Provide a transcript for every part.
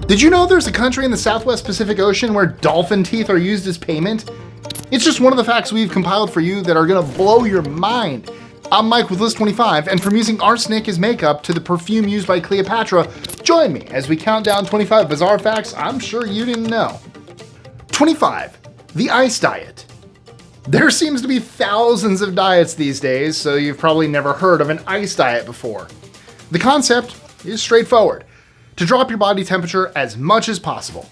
Did you know there's a country in the Southwest Pacific Ocean where dolphin teeth are used as payment? It's just one of the facts we've compiled for you that are gonna blow your mind. I'm Mike with List 25, and from using arsenic as makeup to the perfume used by Cleopatra, join me as we count down 25 bizarre facts I'm sure you didn't know. 25. The ice diet. There seems to be thousands of diets these days, so you've probably never heard of an ice diet before. The concept is straightforward: to drop your body temperature as much as possible.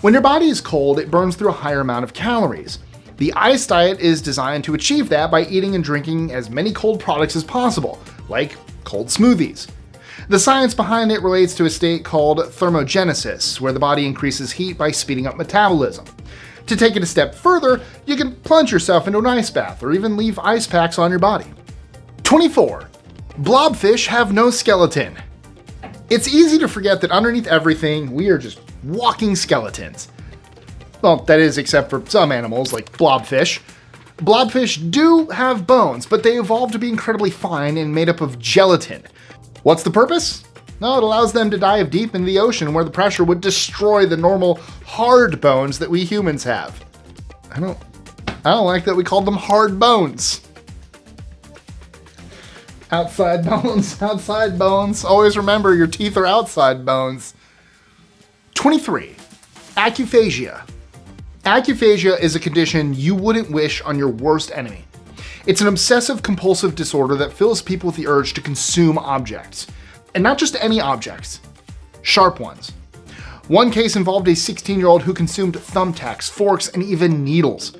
When your body is cold, it burns through a higher amount of calories. The ice diet is designed to achieve that by eating and drinking as many cold products as possible, like cold smoothies. The science behind it relates to a state called thermogenesis, where the body increases heat by speeding up metabolism. To take it a step further, you can plunge yourself into an ice bath or even leave ice packs on your body. 24. Blobfish have no skeleton. It's easy to forget that underneath everything, we are just walking skeletons. Well, that is, except for some animals like blobfish. Blobfish do have bones, but they evolved to be incredibly fine and made up of gelatin. What's the purpose? No, it allows them to dive deep into the ocean where the pressure would destroy the normal hard bones that we humans have. I don't like that we called them hard bones. Outside bones, outside bones. Always remember your teeth are outside bones. 23. Acuphagia. Acuphagia is a condition you wouldn't wish on your worst enemy. It's an obsessive-compulsive disorder that fills people with the urge to consume objects. And not just any objects, sharp ones. One case involved a 16-year-old who consumed thumbtacks, forks, and even needles.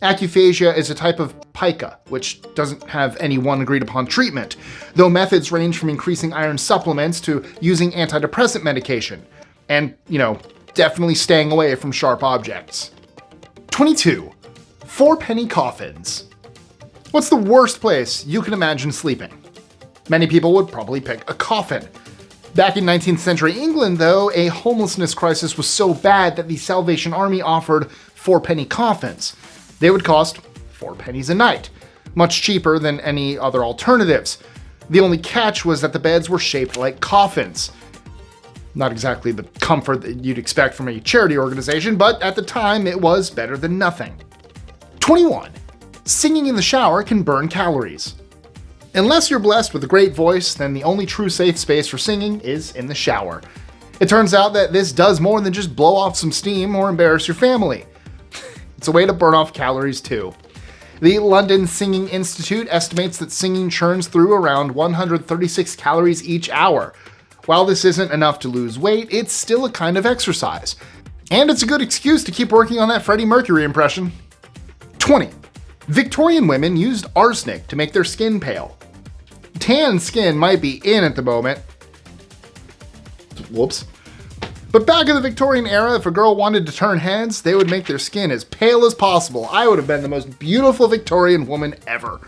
Acuphagia is a type of pica, which doesn't have any one agreed-upon treatment, though methods range from increasing iron supplements to using antidepressant medication. And, definitely staying away from sharp objects. 22. 4-penny coffins. What's the worst place you can imagine sleeping? Many people would probably pick a coffin. Back in 19th century England, though, a homelessness crisis was so bad that the Salvation Army offered 4-penny coffins. They would cost 4 pennies a night, much cheaper than any other alternatives. The only catch was that the beds were shaped like coffins. Not exactly the comfort that you'd expect from a charity organization, but at the time it was better than nothing. 21. Singing in the shower can burn calories. Unless you're blessed with a great voice, then the only true safe space for singing is in the shower. It turns out that this does more than just blow off some steam or embarrass your family. It's a way to burn off calories too. The London Singing Institute estimates that singing churns through around 136 calories each hour. While this isn't enough to lose weight, it's still a kind of exercise. And it's a good excuse to keep working on that Freddie Mercury impression. 20. Victorian women used arsenic to make their skin pale. Tan skin might be in at the moment. Whoops. But back in the Victorian era, if a girl wanted to turn heads, they would make their skin as pale as possible. I would have been the most beautiful Victorian woman ever.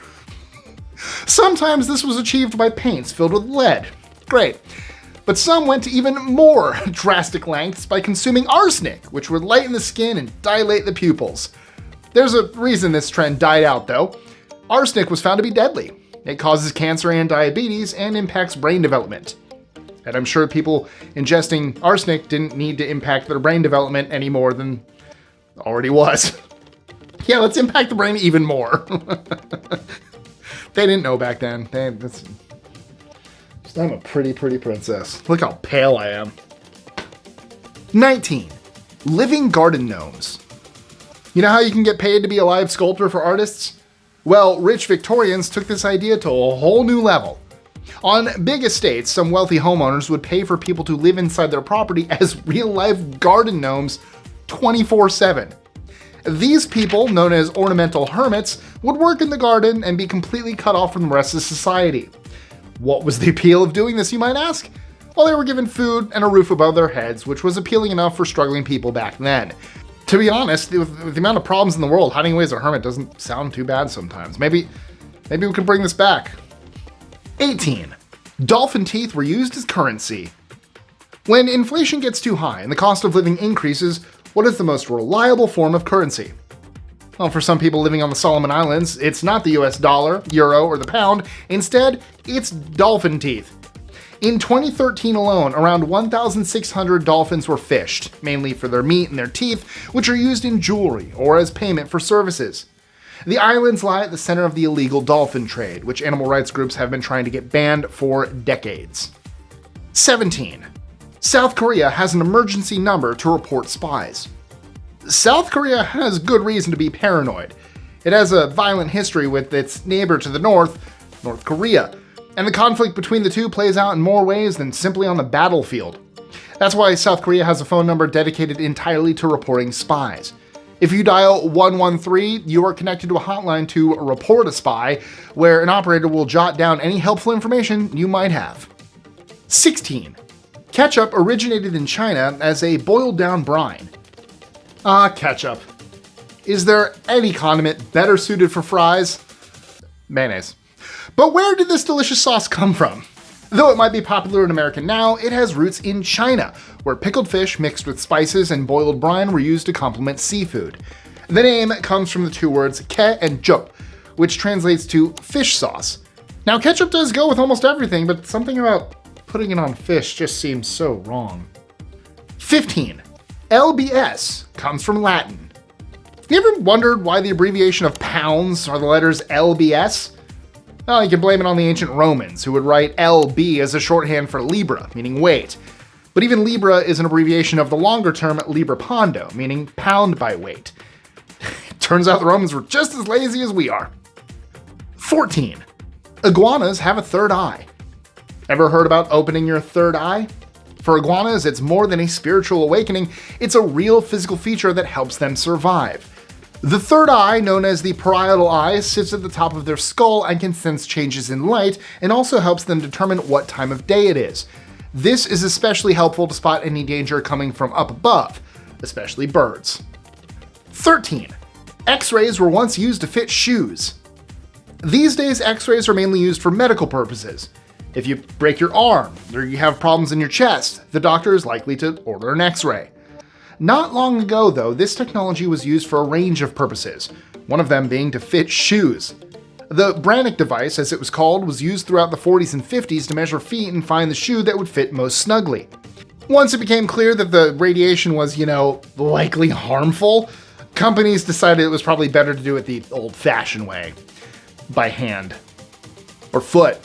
Sometimes this was achieved by paints filled with lead. Great. But some went to even more drastic lengths by consuming arsenic, which would lighten the skin and dilate the pupils. There's a reason this trend died out, though. Arsenic was found to be deadly. It causes cancer and diabetes and impacts brain development. And I'm sure people ingesting arsenic didn't need to impact their brain development any more than already was. Yeah, let's impact the brain even more. They didn't know back then. I'm a pretty princess. Look how pale I am. 19. Living garden gnomes. You know how you can get paid to be a live sculptor for artists? Well, rich Victorians took this idea to a whole new level. On big estates, some wealthy homeowners would pay for people to live inside their property as real-life garden gnomes 24/7. These people, known as ornamental hermits, would work in the garden and be completely cut off from the rest of society. What was the appeal of doing this, you might ask? Well, they were given food and a roof above their heads, which was appealing enough for struggling people back then. To be honest, with the amount of problems in the world, hiding away as a hermit doesn't sound too bad sometimes. Maybe we could bring this back. 18. Dolphin teeth were used as currency. When inflation gets too high and the cost of living increases, what is the most reliable form of currency? Well, for some people living on the Solomon Islands, it's not the US dollar, euro, or the pound. Instead, it's dolphin teeth. In 2013 alone, around 1,600 dolphins were fished, mainly for their meat and their teeth, which are used in jewelry or as payment for services. The islands lie at the center of the illegal dolphin trade, which animal rights groups have been trying to get banned for decades. 17. South Korea has an emergency number to report spies. South Korea has good reason to be paranoid. It has a violent history with its neighbor to the north, North Korea, and the conflict between the two plays out in more ways than simply on the battlefield. That's why South Korea has a phone number dedicated entirely to reporting spies. If you dial 113, you are connected to a hotline to report a spy, where an operator will jot down any helpful information you might have. 16. Ketchup originated in China as a boiled down brine. Ketchup. Is there any condiment better suited for fries? Mayonnaise. But where did this delicious sauce come from? Though it might be popular in America now, it has roots in China, where pickled fish mixed with spices and boiled brine were used to complement seafood. The name comes from the two words ke and jup, which translates to fish sauce. Now, ketchup does go with almost everything, but something about putting it on fish just seems so wrong. 15. LBS comes from Latin. You ever wondered why the abbreviation of pounds are the letters LBS? Well, you can blame it on the ancient Romans, who would write LB as a shorthand for Libra, meaning weight. But even Libra is an abbreviation of the longer term Libra Pondo, meaning pound by weight. Turns out the Romans were just as lazy as we are. 14. Iguanas have a third eye. Ever heard about opening your third eye? For iguanas, it's more than a spiritual awakening, it's a real physical feature that helps them survive. The third eye, known as the parietal eye, sits at the top of their skull and can sense changes in light, and also helps them determine what time of day it is. This is especially helpful to spot any danger coming from up above, especially birds. 13. X-rays were once used to fit shoes. These days, X-rays are mainly used for medical purposes. If you break your arm, or you have problems in your chest, the doctor is likely to order an X-ray. Not long ago, though, this technology was used for a range of purposes, one of them being to fit shoes. The Brannick device, as it was called, was used throughout the 40s and 50s to measure feet and find the shoe that would fit most snugly. Once it became clear that the radiation was, likely harmful, companies decided it was probably better to do it the old-fashioned way, by hand. Or foot.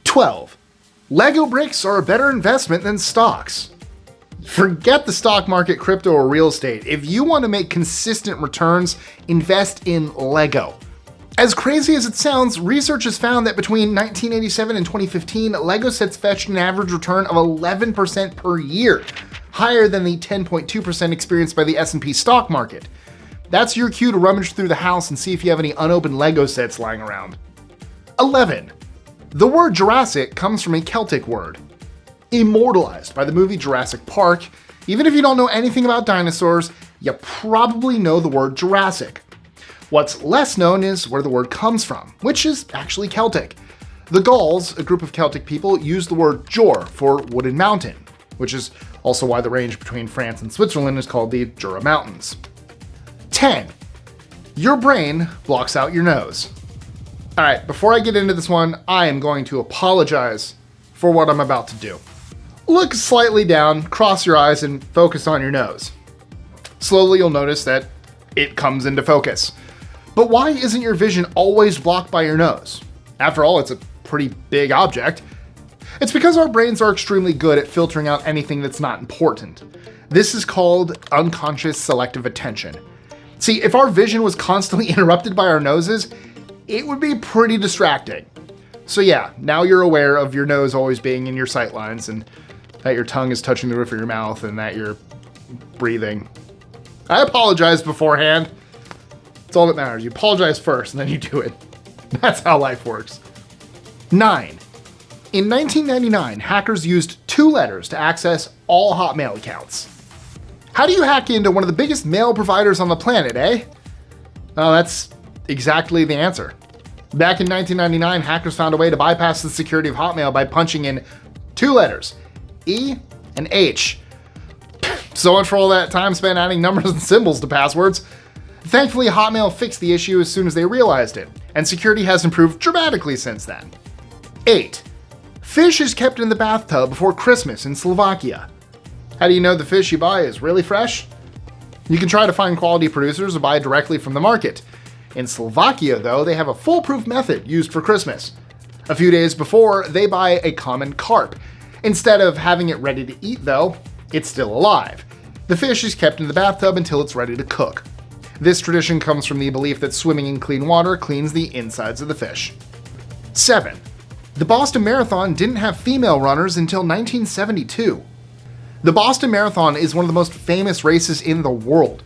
12. Lego bricks are a better investment than stocks. Forget the stock market, crypto, or real estate. If you want to make consistent returns, invest in Lego. As crazy as it sounds, research has found that between 1987 and 2015, Lego sets fetched an average return of 11% per year, higher than the 10.2% experienced by the S&P stock market. That's your cue to rummage through the house and see if you have any unopened Lego sets lying around. 11. The word Jurassic comes from a Celtic word. Immortalized by the movie Jurassic Park, even if you don't know anything about dinosaurs, you probably know the word Jurassic. What's less known is where the word comes from, which is actually Celtic. The Gauls, a group of Celtic people, used the word Jor for wooden mountain, which is also why the range between France and Switzerland is called the Jura Mountains. 10. Your brain blocks out your nose. Alright, before I get into this one, I am going to apologize for what I'm about to do. Look slightly down, cross your eyes, and focus on your nose. Slowly you'll notice that it comes into focus. But why isn't your vision always blocked by your nose? After all, it's a pretty big object. It's because our brains are extremely good at filtering out anything that's not important. This is called unconscious selective attention. See, if our vision was constantly interrupted by our noses, it would be pretty distracting. So yeah, now you're aware of your nose always being in your sight lines and that your tongue is touching the roof of your mouth and that you're breathing. I apologize beforehand. It's all that matters. You apologize first and then you do it. That's how life works. 9. In 1999, hackers used 2 letters to access all Hotmail accounts. How do you hack into one of the biggest mail providers on the planet, eh? Well, that's exactly the answer. Back in 1999, hackers found a way to bypass the security of Hotmail by punching in 2 letters, E and H. So much for all that time spent adding numbers and symbols to passwords. Thankfully, Hotmail fixed the issue as soon as they realized it, and security has improved dramatically since then. 8. Fish is kept in the bathtub before Christmas in Slovakia. How do you know the fish you buy is really fresh? You can try to find quality producers or buy directly from the market. In Slovakia, though, they have a foolproof method used for Christmas. A few days before, they buy a common carp. Instead of having it ready to eat, though, it's still alive. The fish is kept in the bathtub until it's ready to cook. This tradition comes from the belief that swimming in clean water cleans the insides of the fish. 7. The Boston Marathon didn't have female runners until 1972. The Boston Marathon is one of the most famous races in the world.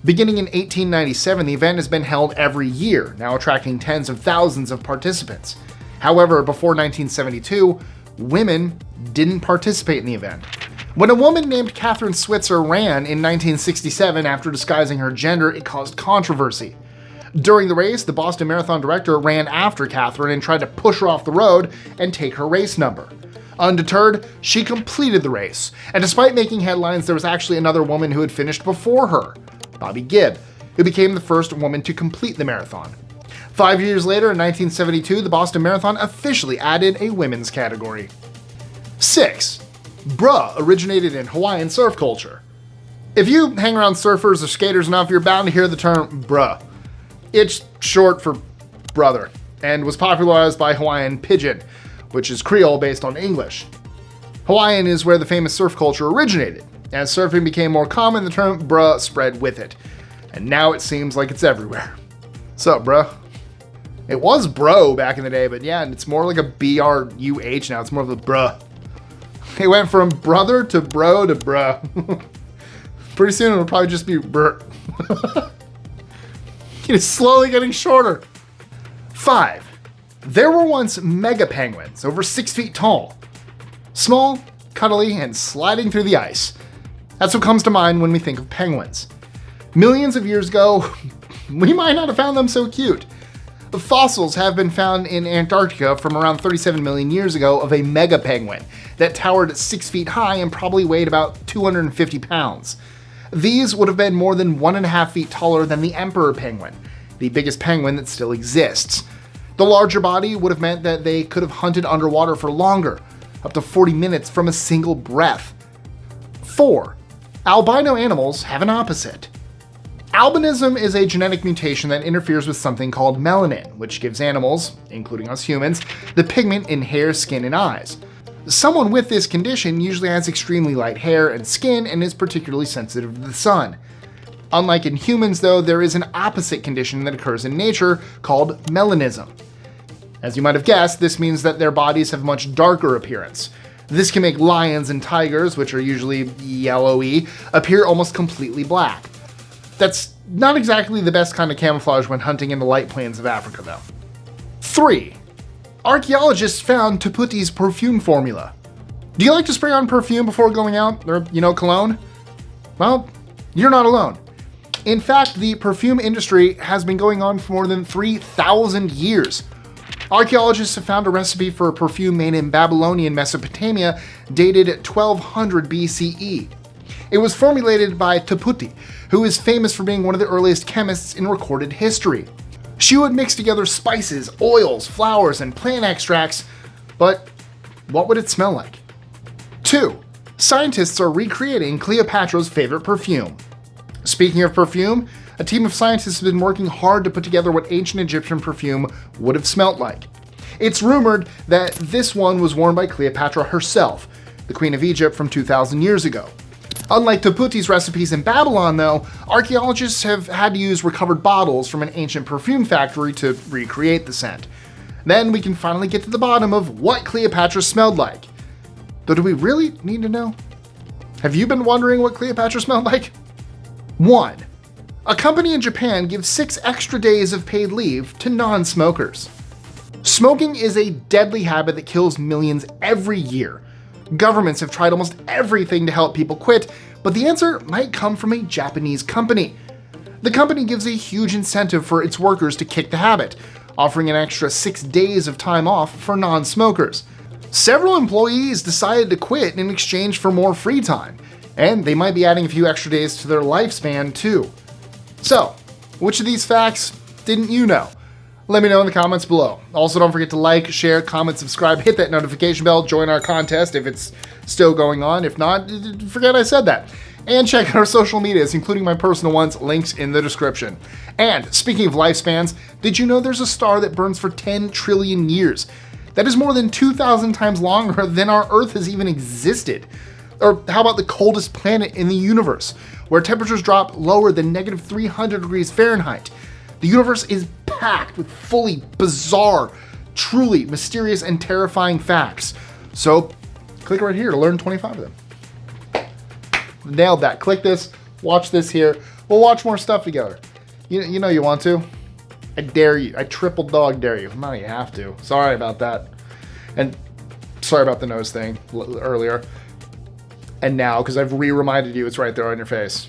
Beginning in 1897, the event has been held every year, now attracting tens of thousands of participants. However, before 1972, women didn't participate in the event. When a woman named Catherine Switzer ran in 1967 after disguising her gender, it caused controversy. During the race, the Boston Marathon director ran after Catherine and tried to push her off the road and take her race number. Undeterred, she completed the race, and despite making headlines, there was actually another woman who had finished before her, Bobby Gibb, who became the first woman to complete the marathon. 5 years later, in 1972, the Boston Marathon officially added a women's category. 6. Bruh originated in Hawaiian surf culture. If you hang around surfers or skaters enough, you're bound to hear the term bruh. It's short for brother, and was popularized by Hawaiian pidgin, which is Creole based on English. Hawaiian is where the famous surf culture originated. As surfing became more common, the term bruh spread with it. And now it seems like it's everywhere. Sup, bruh? It was bro back in the day, but yeah, it's more like a B-R-U-H now. It's more of a bruh. It went from brother to bro to bruh. Pretty soon it'll probably just be brr. It is slowly getting shorter. 5. There were once mega penguins, over 6 feet tall. Small, cuddly, and sliding through the ice. That's what comes to mind when we think of penguins. Millions of years ago, we might not have found them so cute. Fossils have been found in Antarctica from around 37 million years ago of a mega penguin that towered 6 feet high and probably weighed about 250 pounds. These would have been more than 1.5 feet taller than the emperor penguin, the biggest penguin that still exists. The larger body would have meant that they could have hunted underwater for longer, up to 40 minutes from a single breath. 4. Albino animals have an opposite. Albinism is a genetic mutation that interferes with something called melanin, which gives animals, including us humans, the pigment in hair, skin, and eyes. Someone with this condition usually has extremely light hair and skin and is particularly sensitive to the sun. Unlike in humans, though, there is an opposite condition that occurs in nature called melanism. As you might have guessed, this means that their bodies have a much darker appearance. This can make lions and tigers, which are usually yellowy, appear almost completely black. That's not exactly the best kind of camouflage when hunting in the light plains of Africa, though. 3. Archeologists found Taputti's perfume formula. Do you like to spray on perfume before going out? Or, cologne? Well, you're not alone. In fact, the perfume industry has been going on for more than 3,000 years. Archaeologists have found a recipe for a perfume made in Babylonian Mesopotamia dated 1200 BCE. It was formulated by Taputti, who is famous for being one of the earliest chemists in recorded history. She would mix together spices, oils, flowers, and plant extracts, but what would it smell like? 2. Scientists are recreating Cleopatra's favorite perfume. Speaking of perfume, a team of scientists has been working hard to put together what ancient Egyptian perfume would have smelt like. It's rumored that this one was worn by Cleopatra herself, the Queen of Egypt from 2,000 years ago. Unlike Taputti's recipes in Babylon, though, archaeologists have had to use recovered bottles from an ancient perfume factory to recreate the scent. Then we can finally get to the bottom of what Cleopatra smelled like. Though do we really need to know? Have you been wondering what Cleopatra smelled like? 1. A company in Japan gives 6 extra days of paid leave to non-smokers. Smoking is a deadly habit that kills millions every year. Governments have tried almost everything to help people quit, but the answer might come from a Japanese company. The company gives a huge incentive for its workers to kick the habit, offering an extra 6 days of time off for non-smokers. Several employees decided to quit in exchange for more free time, and they might be adding a few extra days to their lifespan too. So, which of these facts didn't you know? Let me know in the comments below. Also, don't forget to like, share, comment, subscribe, hit that notification bell, join our contest if it's still going on. If not, forget I said that. And check out our social medias, including my personal ones, links in the description. And speaking of lifespans, did you know there's a star that burns for 10 trillion years? That is more than 2,000 times longer than our Earth has even existed. Or how about the coldest planet in the universe, where temperatures drop lower than negative 300 degrees Fahrenheit? The universe is packed with fully bizarre, truly mysterious and terrifying facts. So click right here to learn 25 of them. Nailed that. Click this, watch this here. We'll watch more stuff together. You know you want to. I dare you. I triple dog dare you. No, you have to. Sorry about that. And sorry about the nose thing earlier. And now, because I've re-reminded you, it's right there on your face.